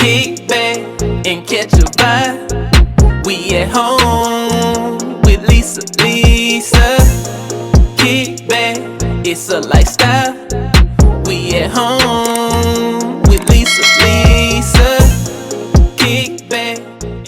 Kick back and catch a vibe. We at home with Lisa, Lisa. Kick back, it's a lifestyle. We at home with Lisa, Lisa. Kick back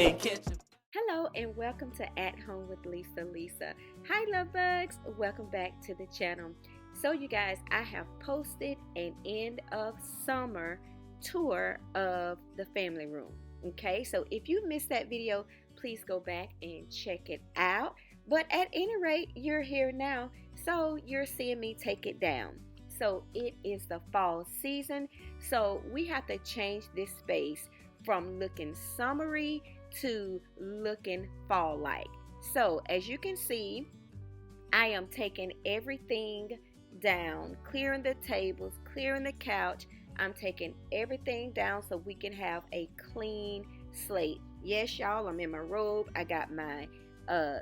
and catch a. Hello and welcome to At Home with Lisa. Hi love bugs, welcome back to the channel. So you guys, I have posted an end of summer tour of the family room. Okay, so if you missed that video, please go back and check it out. But at any rate, you're here now, so you're seeing me take it down. So it is the fall season, so we have to change this space from looking summery to looking fall-like. So as you can see, I am taking everything down, clearing the tables, clearing the couch. I'm taking everything down so we can have a clean slate. Yes, y'all, I'm in my robe. I got my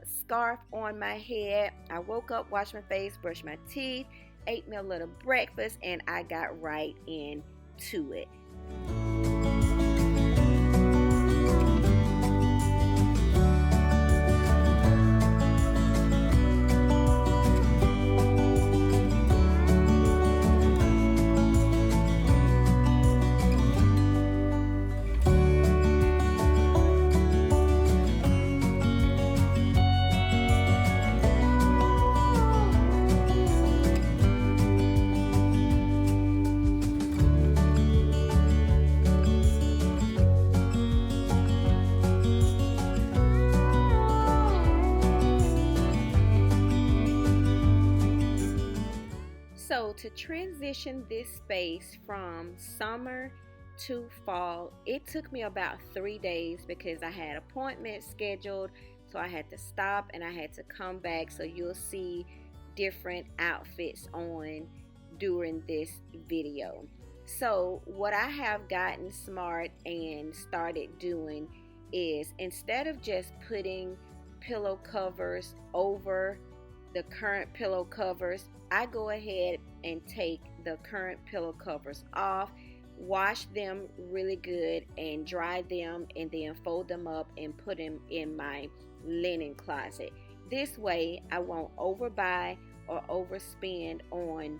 scarf on my head. I woke up, washed my face, brushed my teeth, ate me a little breakfast, and I got right into it. So to transition this space from summer to fall, it took me about 3 days because I had appointments scheduled, so I had to stop and I had to come back. So you'll see different outfits on during this video. So what I have gotten smart and started doing is, instead of just putting pillow covers over the current pillow covers, I go ahead and take the current pillow covers off, wash them really good and dry them, and then fold them up and put them in my linen closet. This way I won't overbuy or overspend on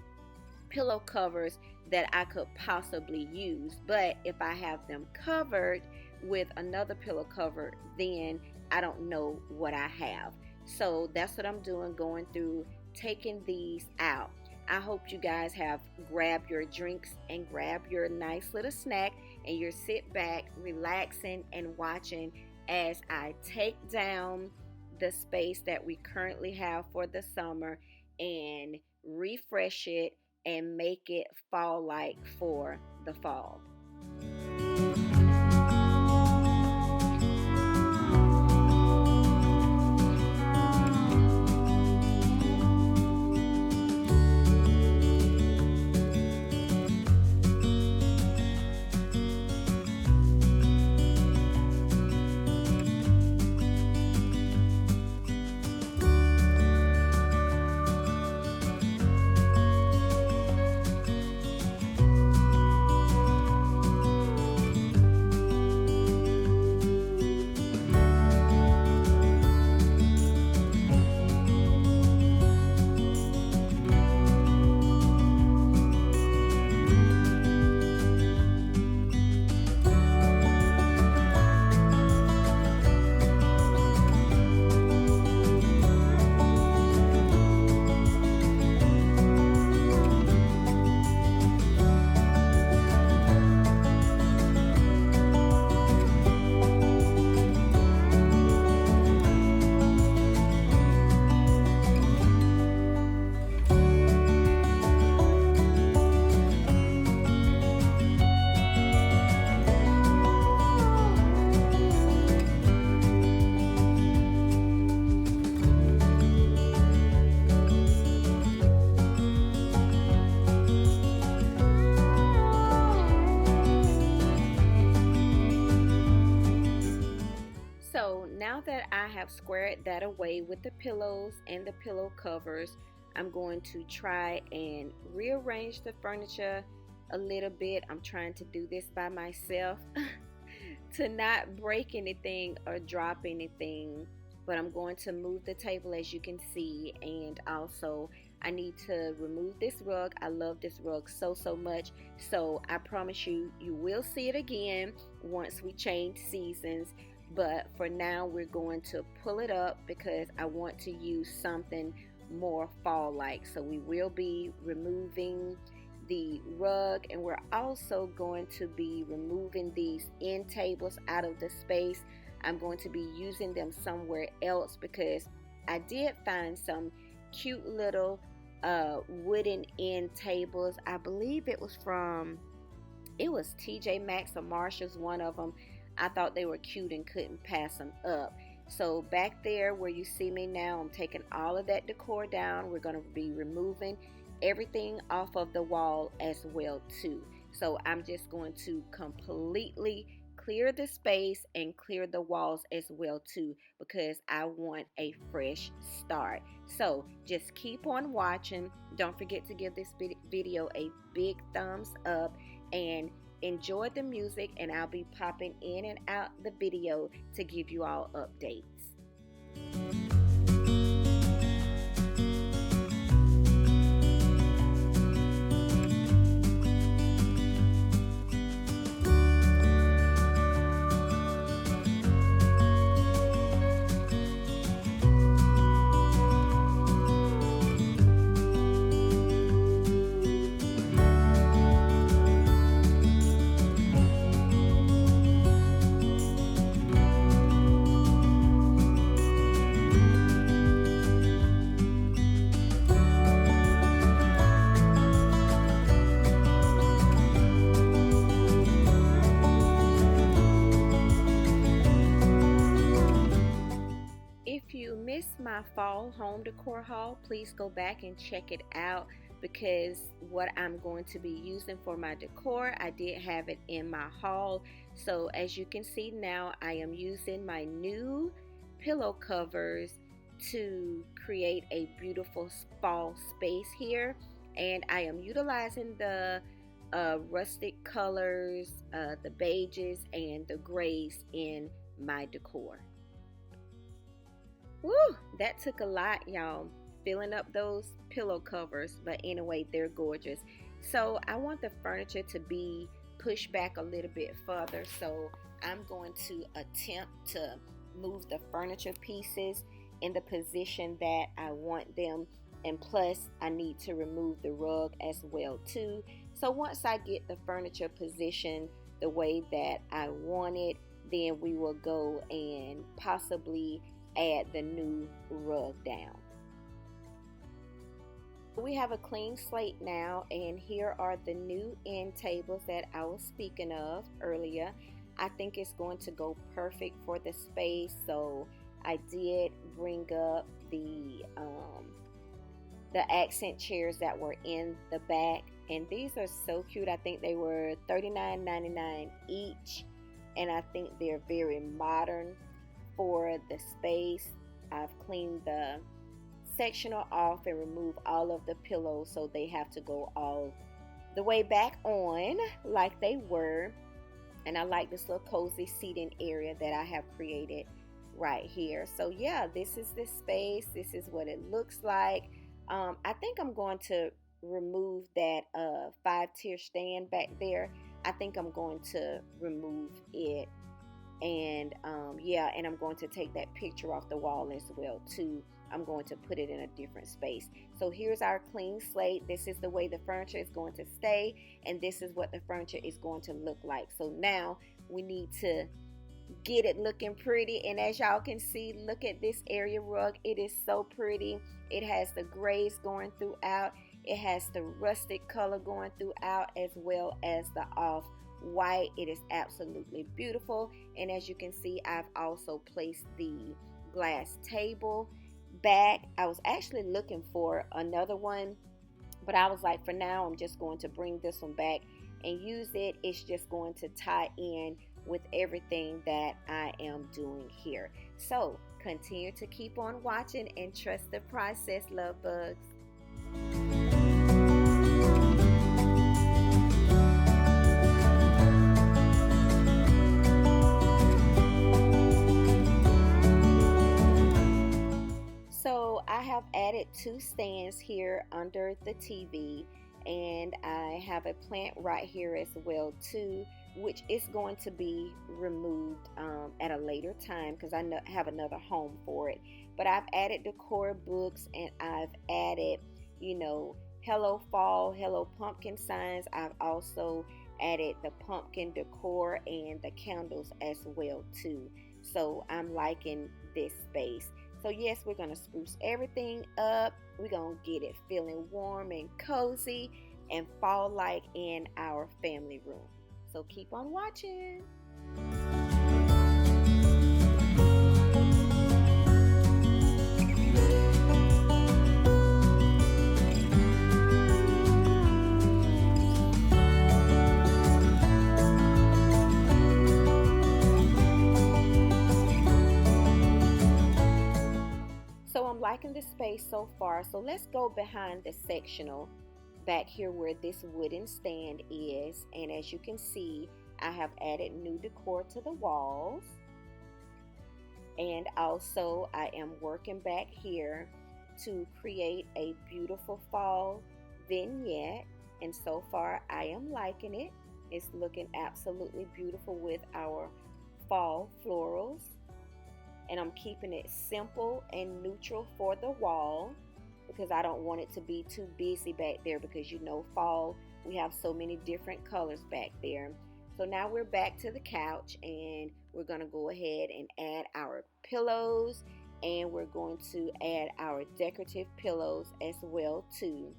pillow covers that I could possibly use. But if I have them covered with another pillow cover, then I don't know what I have. So that's what I'm doing, going through, taking these out. I hope you guys have grabbed your drinks and grab your nice little snack, and you're sit back, relaxing and watching as I take down the space that we currently have for the summer and refresh it and make it fall-like for the fall. Now that I have squared that away with the pillows and the pillow covers, I'm going to try and rearrange the furniture a little bit. I'm trying to do this by myself. to not break anything or drop anything, but I'm going to move the table as you can see, and also I need to remove this rug. I love this rug so much, so I promise you, you will see it again once we change seasons. But for now, we're going to pull it up because I want to use something more fall-like. So we will be removing the rug, and we're also going to be removing these end tables out of the space. I'm going to be using them somewhere else because I did find some cute little wooden end tables. I believe it was TJ Maxx or Marshall's, one of them. I thought they were cute and couldn't pass them up. So back there where you see me now, I'm taking all of that decor down. We're going to be removing everything off of the wall as well too. So I'm just going to completely clear the space and clear the walls as well too, because I want a fresh start. So just keep on watching. Don't forget to give this video a big thumbs up and enjoy the music, and I'll be popping in and out the video to give you all updates. If you missed my fall home decor haul, please go back and check it out, because what I'm going to be using for my decor, I did have it in my haul. So as you can see now, I am using my new pillow covers to create a beautiful fall space here, and I am utilizing the rustic colors, the beiges and the grays in my decor. Woo, that took a lot, y'all, filling up those pillow covers, but anyway, they're gorgeous. So I want the furniture to be pushed back a little bit further, so I'm going to attempt to move the furniture pieces in the position that I want them, and plus I need to remove the rug as well too. So once I get the furniture positioned the way that I want it, then we will go and possibly add the new rug down. We have a clean slate now, and here are the new end tables that I was speaking of earlier. I think it's going to go perfect for the space, so I did bring up the accent chairs that were in the back, and these are so cute. I think they were $39.99 each, and I think they're very modern for the space. I've cleaned the sectional off and removed all of the pillows, so they have to go all the way back on like they were. And I like this little cozy seating area that I have created right here. So yeah, this is the space. This is what it looks like. I think I'm going to remove that 5-tier stand back there. I think I'm going to remove it, and yeah, and I'm going to take that picture off the wall as well too. I'm going to put it in a different space. So here's our clean slate. This is the way the furniture is going to stay, and this is what the furniture is going to look like. So now we need to get it looking pretty, and as y'all can see, look at this area rug. It is so pretty. It has the grays going throughout. It has the rustic color going throughout, as well as the off-white. It is absolutely beautiful. And as you can see, I've also placed the glass table back. I was actually looking for another one, but I was like, for now, I'm just going to bring this one back and use it. It's just going to tie in with everything that I am doing here. So continue to keep on watching and trust the process, love bugs. 2 stands here under the TV, and I have a plant right here as well too, which is going to be removed at a later time because I have another home for it. But I've added decor books, and I've added, hello fall, hello pumpkin signs. I've also added the pumpkin decor and the candles as well too. So I'm liking this space. So yes, we're going to spruce everything up. We're going to get it feeling warm and cozy and fall-like in our family room. So keep on watching. So I'm liking the space so far. So let's go behind the sectional back here where this wooden stand is. And as you can see, I have added new decor to the walls. And also I am working back here to create a beautiful fall vignette. And so far I am liking it. It's looking absolutely beautiful with our fall florals. And I'm keeping it simple and neutral for the wall because I don't want it to be too busy back there because fall, we have so many different colors back there. So now we're back to the couch, and we're going to go ahead and add our pillows, and we're going to add our decorative pillows as well too.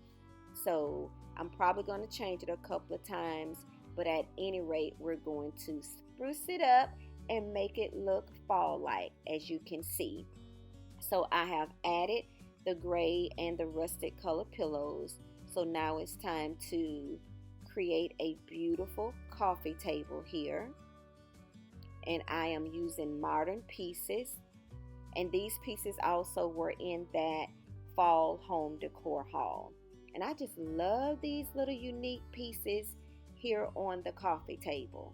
So I'm probably going to change it a couple of times, but at any rate, we're going to spruce it up and make it look fall-like, as you can see. So I have added the gray and the rustic color pillows. So now it's time to create a beautiful coffee table here. And I am using modern pieces. And these pieces also were in that fall home decor haul. And I just love these little unique pieces here on the coffee table.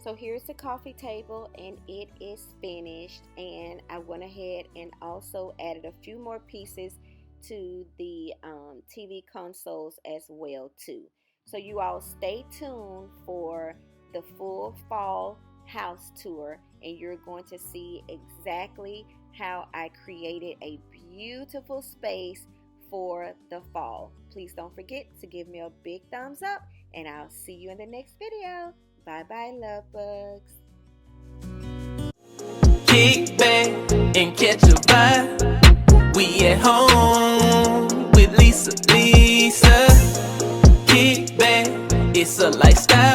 So here's the coffee table, and it is finished, and I went ahead and also added a few more pieces to the TV consoles as well too. So you all stay tuned for the full fall house tour, and you're going to see exactly how I created a beautiful space for the fall. Please don't forget to give me a big thumbs up, and I'll see you in the next video. Bye bye, love bugs. Kick back and catch a vibe. We at home lifestyle.